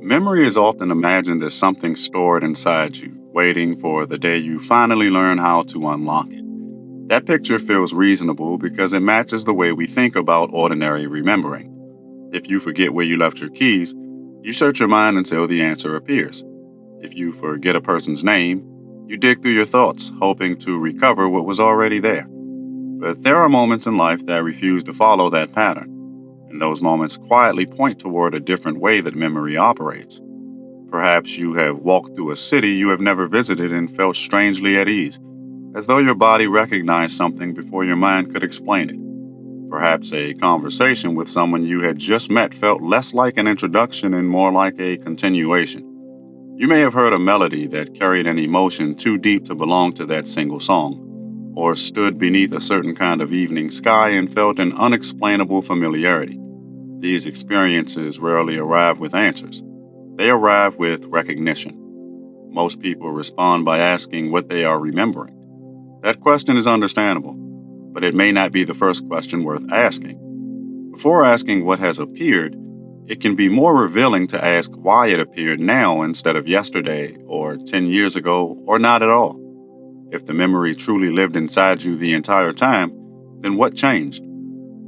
Memory is often imagined as something stored inside you, waiting for the day you finally learn how to unlock it. That picture feels reasonable because it matches the way we think about ordinary remembering. If you forget where you left your keys, you search your mind until the answer appears. If you forget a person's name, you dig through your thoughts, hoping to recover what was already there. But there are moments in life that refuse to follow that pattern, and those moments quietly point toward a different way that memory operates. Perhaps you have walked through a city you have never visited and felt strangely at ease, as though your body recognized something before your mind could explain it. Perhaps a conversation with someone you had just met felt less like an introduction and more like a continuation. You may have heard a melody that carried an emotion too deep to belong to that single song, or stood beneath a certain kind of evening sky and felt an unexplainable familiarity. These experiences rarely arrive with answers. They arrive with recognition. Most people respond by asking what they are remembering. That question is understandable, but it may not be the first question worth asking. Before asking what has appeared, it can be more revealing to ask why it appeared now instead of yesterday or 10 years ago or not at all. If the memory truly lived inside you the entire time, then what changed?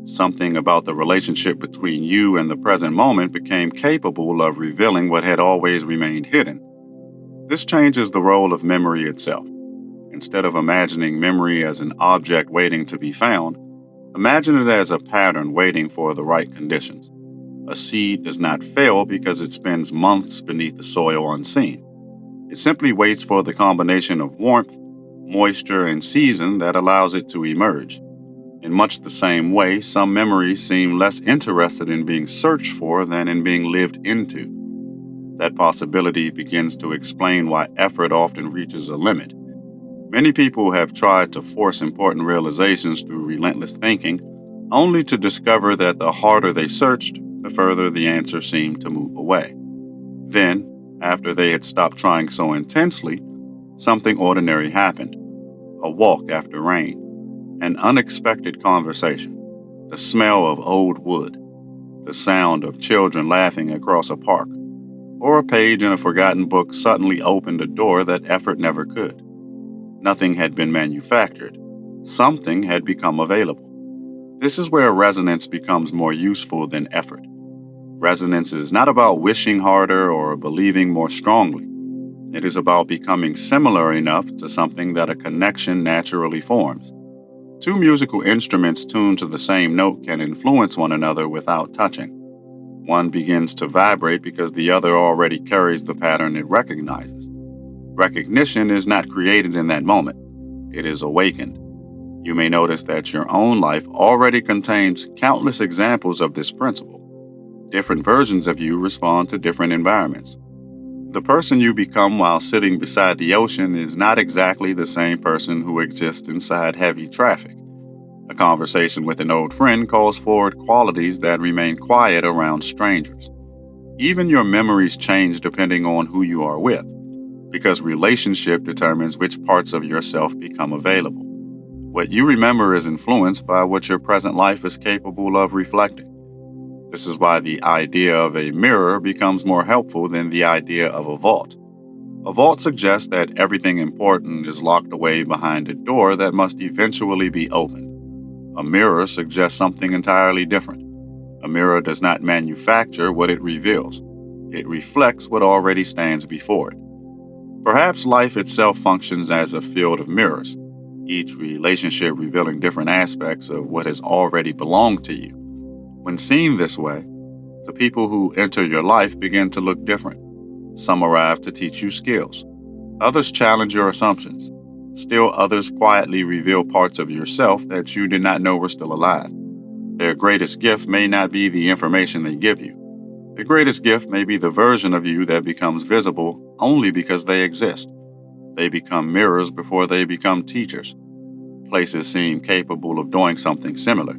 Something about the relationship between you and the present moment became capable of revealing what had always remained hidden. This changes the role of memory itself. Instead of imagining memory as an object waiting to be found, imagine it as a pattern waiting for the right conditions. A seed does not fail because it spends months beneath the soil unseen. It simply waits for the combination of warmth, moisture, and season that allows it to emerge. In much the same way, some memories seem less interested in being searched for than in being lived into. That possibility begins to explain why effort often reaches a limit. Many people have tried to force important realizations through relentless thinking, only to discover that the harder they searched, the further the answer seemed to move away. Then, after they had stopped trying so intensely, something ordinary happened. A walk after rain, an unexpected conversation, the smell of old wood, the sound of children laughing across a park, or a page in a forgotten book suddenly opened a door that effort never could. Nothing had been manufactured. Something had become available. This is where resonance becomes more useful than effort. Resonance is not about wishing harder or believing more strongly. It is about becoming similar enough to something that a connection naturally forms. Two musical instruments tuned to the same note can influence one another without touching. One begins to vibrate because the other already carries the pattern it recognizes. Recognition is not created in that moment, it is awakened. You may notice that your own life already contains countless examples of this principle. Different versions of you respond to different environments. The person you become while sitting beside the ocean is not exactly the same person who exists inside heavy traffic. A conversation with an old friend calls forward qualities that remain quiet around strangers. Even your memories change depending on who you are with, because relationship determines which parts of yourself become available. What you remember is influenced by what your present life is capable of reflecting. This is why the idea of a mirror becomes more helpful than the idea of a vault. A vault suggests that everything important is locked away behind a door that must eventually be opened. A mirror suggests something entirely different. A mirror does not manufacture what it reveals. It reflects what already stands before it. Perhaps life itself functions as a field of mirrors, each relationship revealing different aspects of what has already belonged to you. When seen this way, the people who enter your life begin to look different. Some arrive to teach you skills. Others challenge your assumptions. Still, others quietly reveal parts of yourself that you did not know were still alive. Their greatest gift may not be the information they give you. The greatest gift may be the version of you that becomes visible only because they exist. They become mirrors before they become teachers. Places seem capable of doing something similar.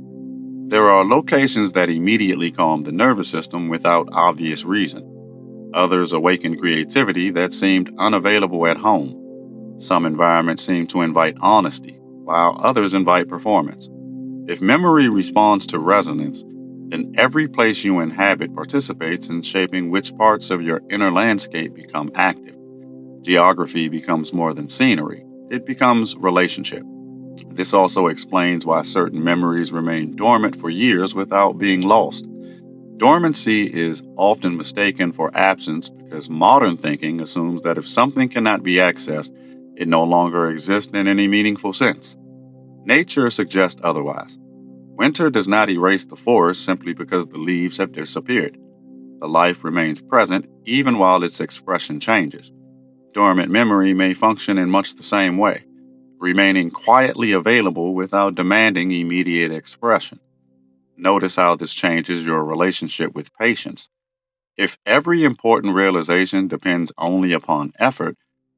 There are locations that immediately calm the nervous system without obvious reason. Others awaken creativity that seemed unavailable at home. Some environments seem to invite honesty, while others invite performance. If memory responds to resonance, then every place you inhabit participates in shaping which parts of your inner landscape become active. Geography becomes more than scenery, it becomes relationship. This also explains why certain memories remain dormant for years without being lost. Dormancy is often mistaken for absence because modern thinking assumes that if something cannot be accessed, it no longer exists in any meaningful sense. Nature suggests otherwise. Winter does not erase the forest simply because the leaves have disappeared. The life remains present even while its expression changes. Dormant memory may function in much the same way, remaining quietly available without demanding immediate expression. Notice how this changes your relationship with patience. If every important realization depends only upon effort,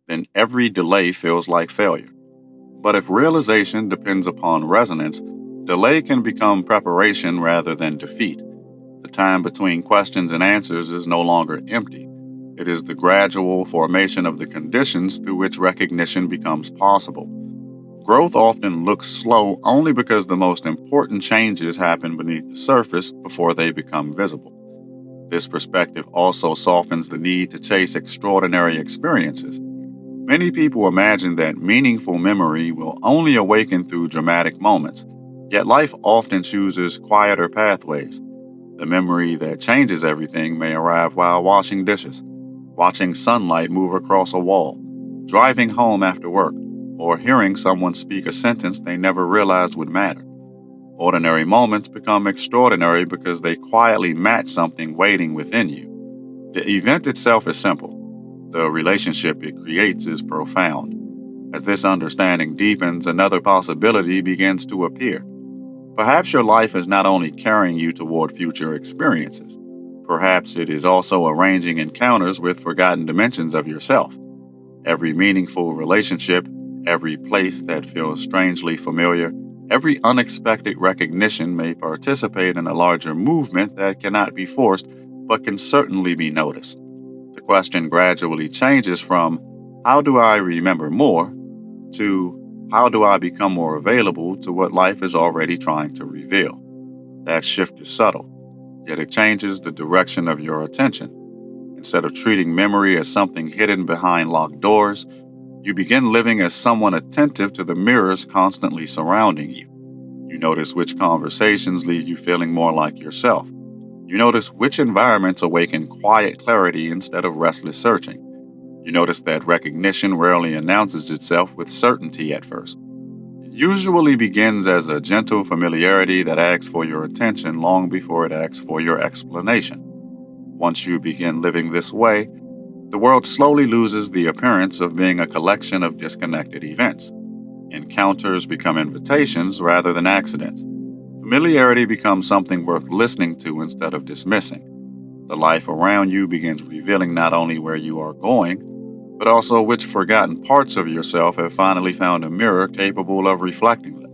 then every delay feels like failure. But if realization depends upon resonance, delay can become preparation rather than defeat. The time between questions and answers is no longer empty. It is the gradual formation of the conditions through which recognition becomes possible. Growth often looks slow only because the most important changes happen beneath the surface before they become visible. This perspective also softens the need to chase extraordinary experiences. Many people imagine that meaningful memory will only awaken through dramatic moments, yet life often chooses quieter pathways. The memory that changes everything may arrive while washing dishes, watching sunlight move across a wall, driving home after work, or hearing someone speak a sentence they never realized would matter. Ordinary moments become extraordinary because they quietly match something waiting within you. The event itself is simple. The relationship it creates is profound. As this understanding deepens, another possibility begins to appear. Perhaps your life is not only carrying you toward future experiences, perhaps it is also arranging encounters with forgotten dimensions of yourself. Every meaningful relationship, every place that feels strangely familiar, every unexpected recognition may participate in a larger movement that cannot be forced but can certainly be noticed. The question gradually changes from, how do I remember more, to, how do I become more available to what life is already trying to reveal? That shift is subtle, yet it changes the direction of your attention. Instead of treating memory as something hidden behind locked doors, you begin living as someone attentive to the mirrors constantly surrounding you. You notice which conversations leave you feeling more like yourself. You notice which environments awaken quiet clarity instead of restless searching. You notice that recognition rarely announces itself with certainty at first. It usually begins as a gentle familiarity that asks for your attention long before it asks for your explanation. Once you begin living this way, the world slowly loses the appearance of being a collection of disconnected events. Encounters become invitations rather than accidents. Familiarity becomes something worth listening to instead of dismissing. The life around you begins revealing not only where you are going, but also which forgotten parts of yourself have finally found a mirror capable of reflecting them.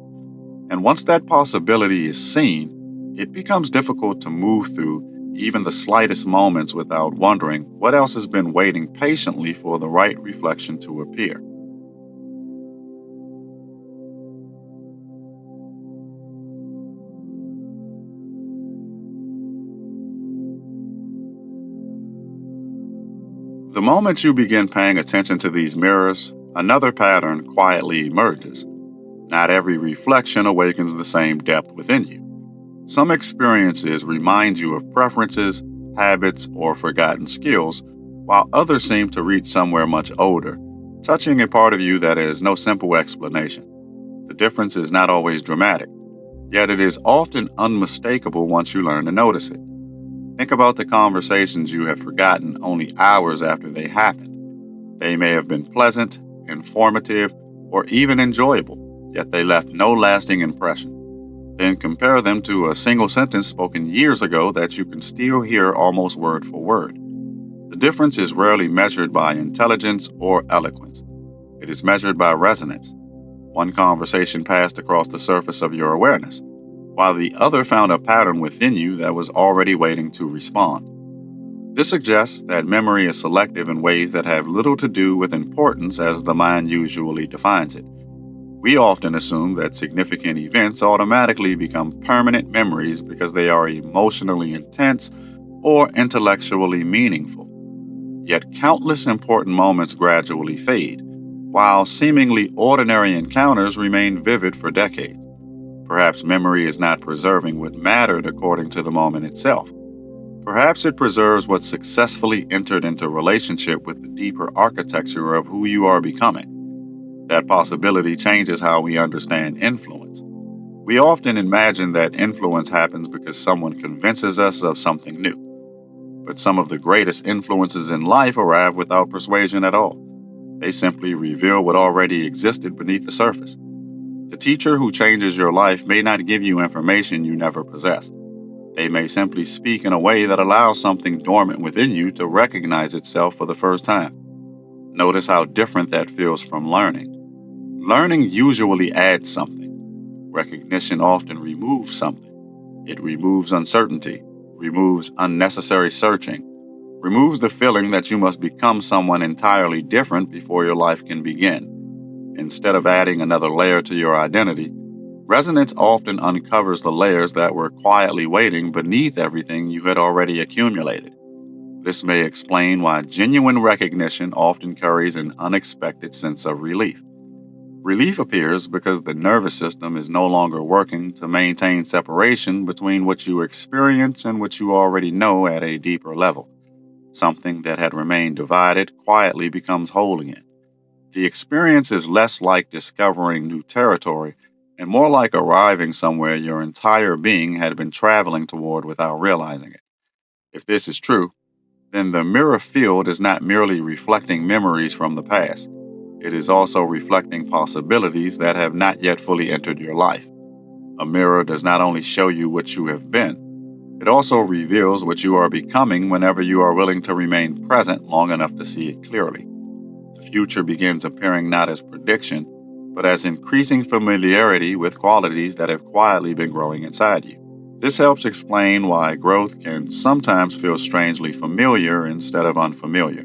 And once that possibility is seen, it becomes difficult to move through even the slightest moments without wondering what else has been waiting patiently for the right reflection to appear. The moment you begin paying attention to these mirrors, another pattern quietly emerges. Not every reflection awakens the same depth within you. Some experiences remind you of preferences, habits, or forgotten skills, while others seem to reach somewhere much older, touching a part of you that has no simple explanation. The difference is not always dramatic, yet it is often unmistakable once you learn to notice it. Think about the conversations you have forgotten only hours after they happened. They may have been pleasant, informative, or even enjoyable, yet they left no lasting impression. Then compare them to a single sentence spoken years ago that you can still hear almost word for word. The difference is rarely measured by intelligence or eloquence. It is measured by resonance. One conversation passed across the surface of your awareness, while the other found a pattern within you that was already waiting to respond. This suggests that memory is selective in ways that have little to do with importance as the mind usually defines it. We often assume that significant events automatically become permanent memories because they are emotionally intense or intellectually meaningful. Yet countless important moments gradually fade, while seemingly ordinary encounters remain vivid for decades. Perhaps memory is not preserving what mattered according to the moment itself. Perhaps it preserves what successfully entered into relationship with the deeper architecture of who you are becoming. That possibility changes how we understand influence. We often imagine that influence happens because someone convinces us of something new. But some of the greatest influences in life arrive without persuasion at all. They simply reveal what already existed beneath the surface. The teacher who changes your life may not give you information you never possessed. They may simply speak in a way that allows something dormant within you to recognize itself for the first time. Notice how different that feels from learning. Learning usually adds something. Recognition often removes something. It removes uncertainty, removes unnecessary searching, removes the feeling that you must become someone entirely different before your life can begin. Instead of adding another layer to your identity, resonance often uncovers the layers that were quietly waiting beneath everything you had already accumulated. This may explain why genuine recognition often carries an unexpected sense of relief. Relief appears because the nervous system is no longer working to maintain separation between what you experience and what you already know at a deeper level. Something that had remained divided quietly becomes whole again. The experience is less like discovering new territory and more like arriving somewhere your entire being had been traveling toward without realizing it. If this is true, then the mirror field is not merely reflecting memories from the past. It is also reflecting possibilities that have not yet fully entered your life. A mirror does not only show you what you have been, it also reveals what you are becoming whenever you are willing to remain present long enough to see it clearly. The future begins appearing not as prediction, but as increasing familiarity with qualities that have quietly been growing inside you. This helps explain why growth can sometimes feel strangely familiar instead of unfamiliar.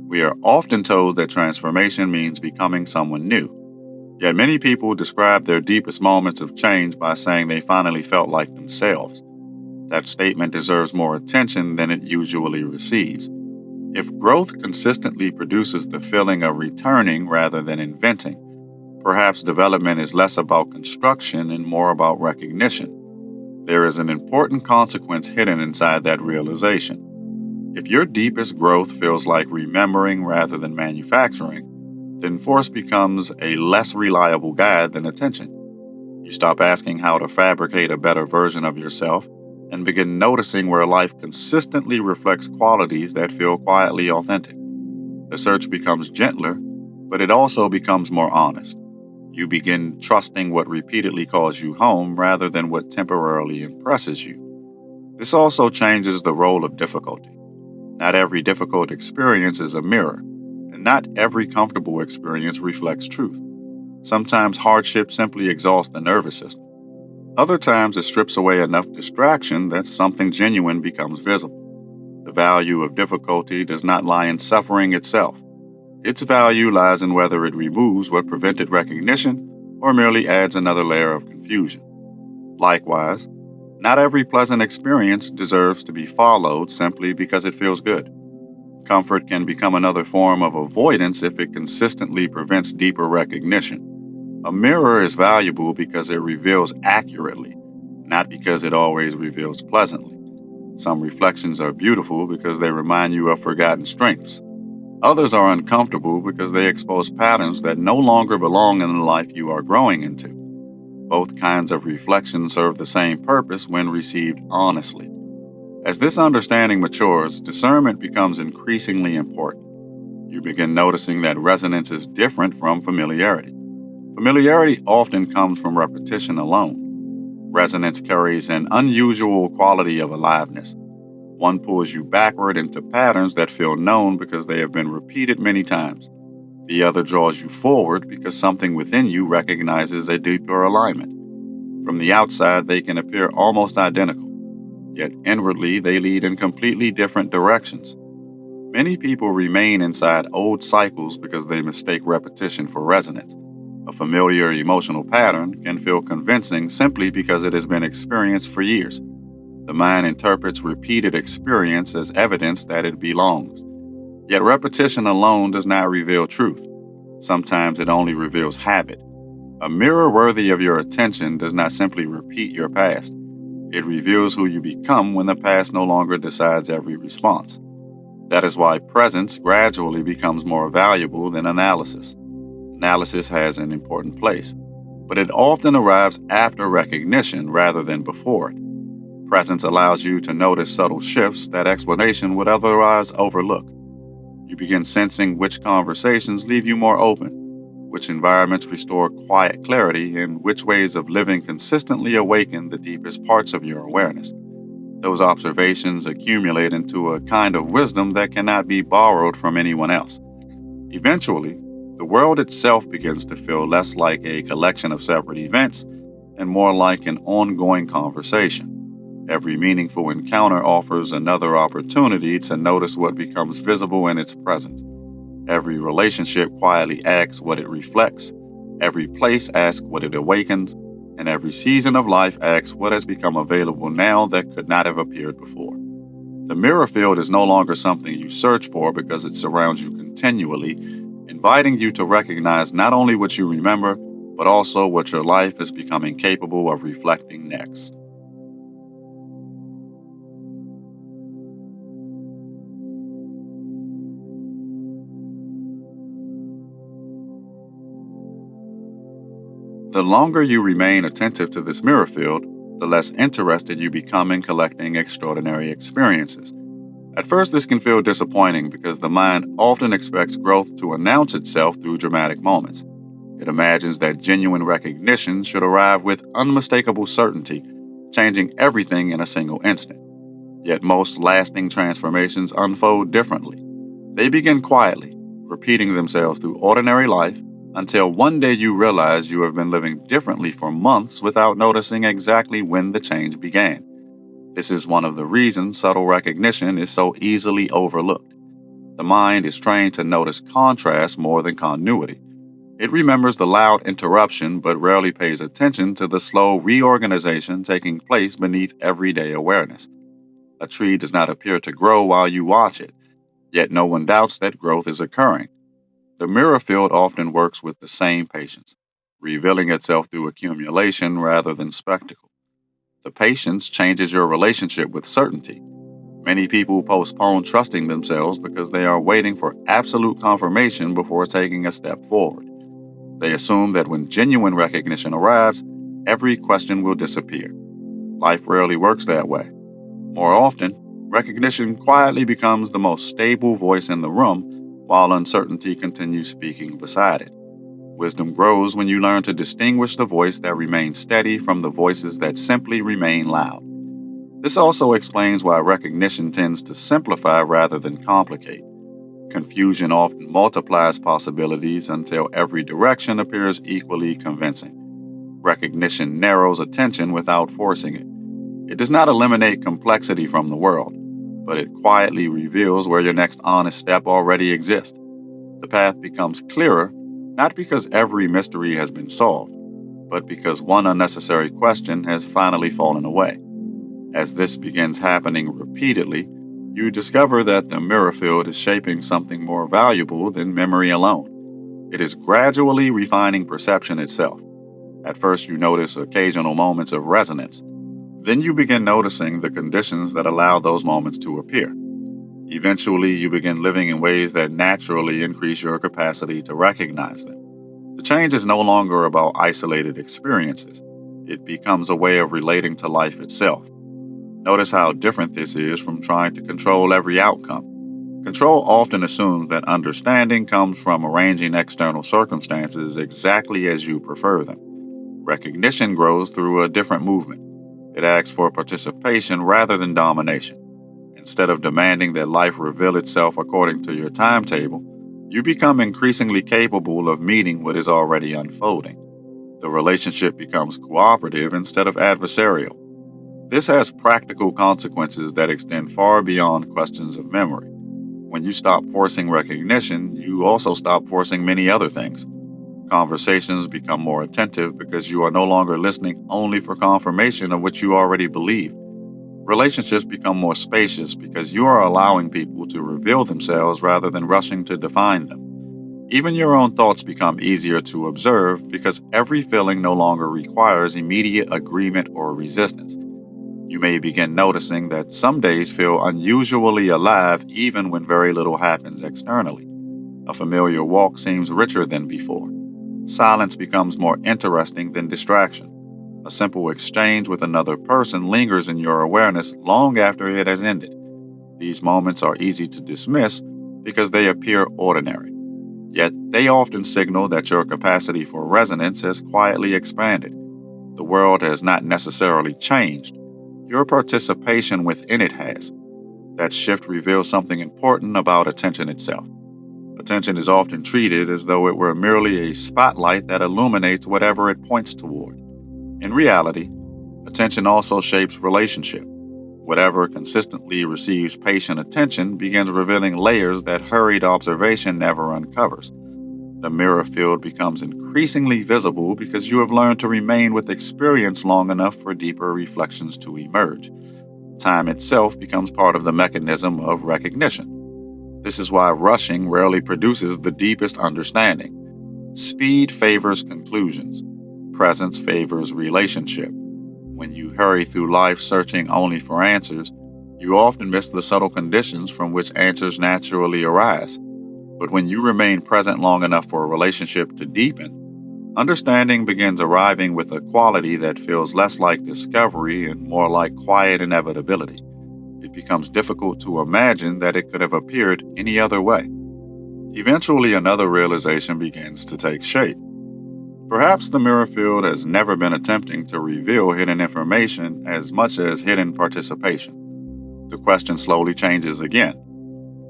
We are often told that transformation means becoming someone new. Yet many people describe their deepest moments of change by saying they finally felt like themselves. That statement deserves more attention than it usually receives. If growth consistently produces the feeling of returning rather than inventing, perhaps development is less about construction and more about recognition. There is an important consequence hidden inside that realization. If your deepest growth feels like remembering rather than manufacturing, then force becomes a less reliable guide than attention. You stop asking how to fabricate a better version of yourself and begin noticing where life consistently reflects qualities that feel quietly authentic. The search becomes gentler, but it also becomes more honest. You begin trusting what repeatedly calls you home rather than what temporarily impresses you. This also changes the role of difficulty. Not every difficult experience is a mirror, and not every comfortable experience reflects truth. Sometimes hardship simply exhausts the nervous system. Other times it strips away enough distraction that something genuine becomes visible. The value of difficulty does not lie in suffering itself. Its value lies in whether it removes what prevented recognition or merely adds another layer of confusion. Likewise, not every pleasant experience deserves to be followed simply because it feels good. Comfort can become another form of avoidance if it consistently prevents deeper recognition. A mirror is valuable because it reveals accurately, not because it always reveals pleasantly. Some reflections are beautiful because they remind you of forgotten strengths. Others are uncomfortable because they expose patterns that no longer belong in the life you are growing into. Both kinds of reflection serve the same purpose when received honestly. As this understanding matures, discernment becomes increasingly important. You begin noticing that resonance is different from familiarity. Familiarity often comes from repetition alone. Resonance carries an unusual quality of aliveness. One pulls you backward into patterns that feel known because they have been repeated many times. The other draws you forward because something within you recognizes a deeper alignment. From the outside, they can appear almost identical, yet inwardly, they lead in completely different directions. Many people remain inside old cycles because they mistake repetition for resonance. A familiar emotional pattern can feel convincing simply because it has been experienced for years. The mind interprets repeated experience as evidence that it belongs. Yet repetition alone does not reveal truth. Sometimes it only reveals habit. A mirror worthy of your attention does not simply repeat your past. It reveals who you become when the past no longer decides every response. That is why presence gradually becomes more valuable than analysis. Analysis has an important place, but it often arrives after recognition rather than before it. Presence allows you to notice subtle shifts that explanation would otherwise overlook. You begin sensing which conversations leave you more open, which environments restore quiet clarity, and which ways of living consistently awaken the deepest parts of your awareness. Those observations accumulate into a kind of wisdom that cannot be borrowed from anyone else. Eventually, the world itself begins to feel less like a collection of separate events and more like an ongoing conversation. Every meaningful encounter offers another opportunity to notice what becomes visible in its presence. Every relationship quietly asks what it reflects. Every place asks what it awakens. And every season of life asks what has become available now that could not have appeared before. The mirror field is no longer something you search for because it surrounds you continually, inviting you to recognize not only what you remember, but also what your life is becoming capable of reflecting next. The longer you remain attentive to this mirror field, the less interested you become in collecting extraordinary experiences. At first, this can feel disappointing because the mind often expects growth to announce itself through dramatic moments. It imagines that genuine recognition should arrive with unmistakable certainty, changing everything in a single instant. Yet most lasting transformations unfold differently. They begin quietly, repeating themselves through ordinary life until one day you realize you have been living differently for months without noticing exactly when the change began. This is one of the reasons subtle recognition is so easily overlooked. The mind is trained to notice contrast more than continuity. It remembers the loud interruption but rarely pays attention to the slow reorganization taking place beneath everyday awareness. A tree does not appear to grow while you watch it, yet no one doubts that growth is occurring. The mirror field often works with the same patience, revealing itself through accumulation rather than spectacle. The patience changes your relationship with certainty. Many people postpone trusting themselves because they are waiting for absolute confirmation before taking a step forward. They assume that when genuine recognition arrives, every question will disappear. Life rarely works that way. More often, recognition quietly becomes the most stable voice in the room while uncertainty continues speaking beside it. Wisdom grows when you learn to distinguish the voice that remains steady from the voices that simply remain loud. This also explains why recognition tends to simplify rather than complicate. Confusion often multiplies possibilities until every direction appears equally convincing. Recognition narrows attention without forcing it. It does not eliminate complexity from the world, but it quietly reveals where your next honest step already exists. The path becomes clearer, not because every mystery has been solved, but because one unnecessary question has finally fallen away. As this begins happening repeatedly, you discover that the mirror field is shaping something more valuable than memory alone. It is gradually refining perception itself. At first, you notice occasional moments of resonance. Then you begin noticing the conditions that allow those moments to appear. Eventually, you begin living in ways that naturally increase your capacity to recognize them. The change is no longer about isolated experiences. It becomes a way of relating to life itself. Notice how different this is from trying to control every outcome. Control often assumes that understanding comes from arranging external circumstances exactly as you prefer them. Recognition grows through a different movement. It asks for participation rather than domination. Instead of demanding that life reveal itself according to your timetable, you become increasingly capable of meeting what is already unfolding. The relationship becomes cooperative instead of adversarial. This has practical consequences that extend far beyond questions of memory. When you stop forcing recognition, you also stop forcing many other things. Conversations become more attentive because you are no longer listening only for confirmation of what you already believe. Relationships become more spacious because you are allowing people to reveal themselves rather than rushing to define them. Even your own thoughts become easier to observe because every feeling no longer requires immediate agreement or resistance. You may begin noticing that some days feel unusually alive even when very little happens externally. A familiar walk seems richer than before. Silence becomes more interesting than distraction. A simple exchange with another person lingers in your awareness long after it has ended. These moments are easy to dismiss because they appear ordinary. Yet they often signal that your capacity for resonance has quietly expanded. The world has not necessarily changed. Your participation within it has. That shift reveals something important about attention itself. Attention is often treated as though it were merely a spotlight that illuminates whatever it points toward. In reality, attention also shapes relationship. Whatever consistently receives patient attention begins revealing layers that hurried observation never uncovers. The mirror field becomes increasingly visible because you have learned to remain with experience long enough for deeper reflections to emerge. Time itself becomes part of the mechanism of recognition. This is why rushing rarely produces the deepest understanding. Speed favors conclusions. Presence favors relationship. When you hurry through life searching only for answers, you often miss the subtle conditions from which answers naturally arise. But when you remain present long enough for a relationship to deepen, understanding begins arriving with a quality that feels less like discovery and more like quiet inevitability. It becomes difficult to imagine that it could have appeared any other way. Eventually, another realization begins to take shape. Perhaps the mirror field has never been attempting to reveal hidden information as much as hidden participation. The question slowly changes again.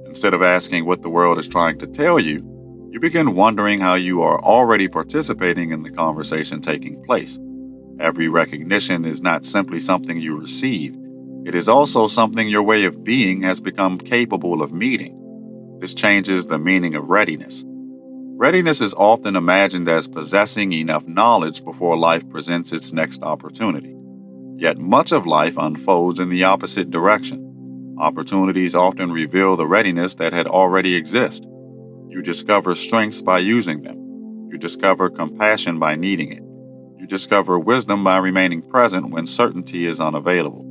Instead of asking what the world is trying to tell you, you begin wondering how you are already participating in the conversation taking place. Every recognition is not simply something you receive, it is also something your way of being has become capable of meeting. This changes the meaning of readiness. Readiness is often imagined as possessing enough knowledge before life presents its next opportunity. Yet much of life unfolds in the opposite direction. Opportunities often reveal the readiness that had already existed. You discover strengths by using them. You discover compassion by needing it. You discover wisdom by remaining present when certainty is unavailable.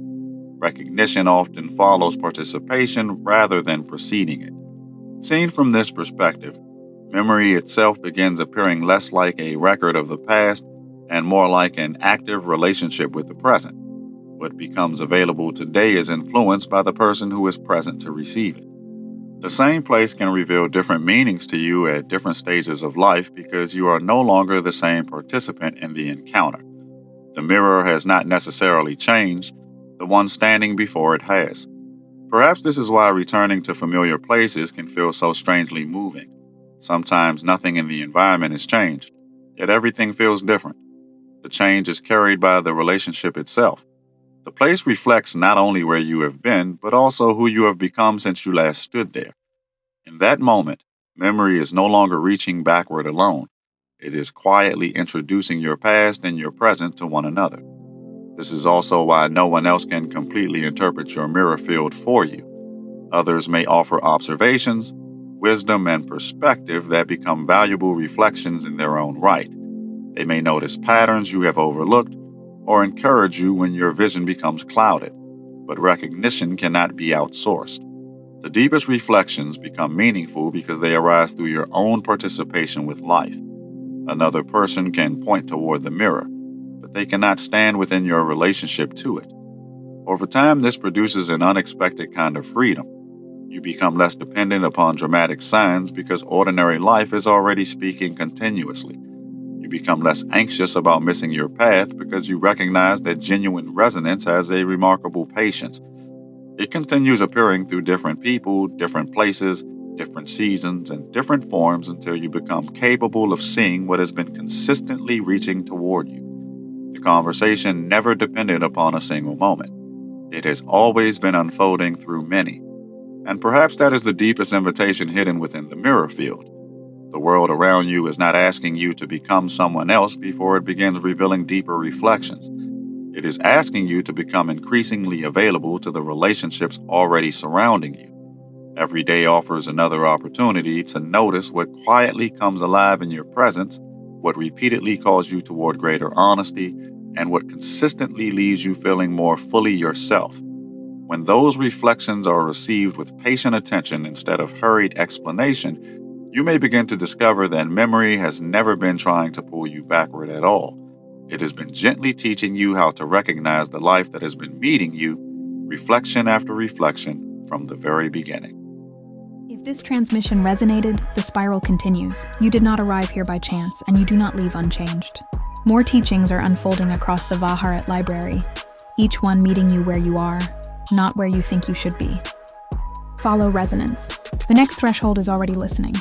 Recognition often follows participation rather than preceding it. Seen from this perspective, memory itself begins appearing less like a record of the past and more like an active relationship with the present. What becomes available today is influenced by the person who is present to receive it. The same place can reveal different meanings to you at different stages of life because you are no longer the same participant in the encounter. The mirror has not necessarily changed, the one standing before it has. Perhaps this is why returning to familiar places can feel so strangely moving. Sometimes nothing in the environment has changed, yet everything feels different. The change is carried by the relationship itself. The place reflects not only where you have been, but also who you have become since you last stood there. In that moment, memory is no longer reaching backward alone. It is quietly introducing your past and your present to one another. This is also why no one else can completely interpret your mirror field for you. Others may offer observations, wisdom, and perspective that become valuable reflections in their own right. They may notice patterns you have overlooked or encourage you when your vision becomes clouded, but recognition cannot be outsourced. The deepest reflections become meaningful because they arise through your own participation with life. Another person can point toward the mirror, but they cannot stand within your relationship to it. Over time, this produces an unexpected kind of freedom. You become less dependent upon dramatic signs because ordinary life is already speaking continuously. You become less anxious about missing your path because you recognize that genuine resonance has a remarkable patience. It continues appearing through different people, different places, different seasons, and different forms until you become capable of seeing what has been consistently reaching toward you. The conversation never depended upon a single moment. It has always been unfolding through many. And perhaps that is the deepest invitation hidden within the mirror field. The world around you is not asking you to become someone else before it begins revealing deeper reflections. It is asking you to become increasingly available to the relationships already surrounding you. Every day offers another opportunity to notice what quietly comes alive in your presence, what repeatedly calls you toward greater honesty, and what consistently leaves you feeling more fully yourself. When those reflections are received with patient attention instead of hurried explanation, you may begin to discover that memory has never been trying to pull you backward at all. It has been gently teaching you how to recognize the life that has been meeting you, reflection after reflection, from the very beginning. If this transmission resonated, the spiral continues. You did not arrive here by chance, and you do not leave unchanged. More teachings are unfolding across the Haret library, each one meeting you where you are, not where you think you should be. Follow resonance. The next threshold is already listening.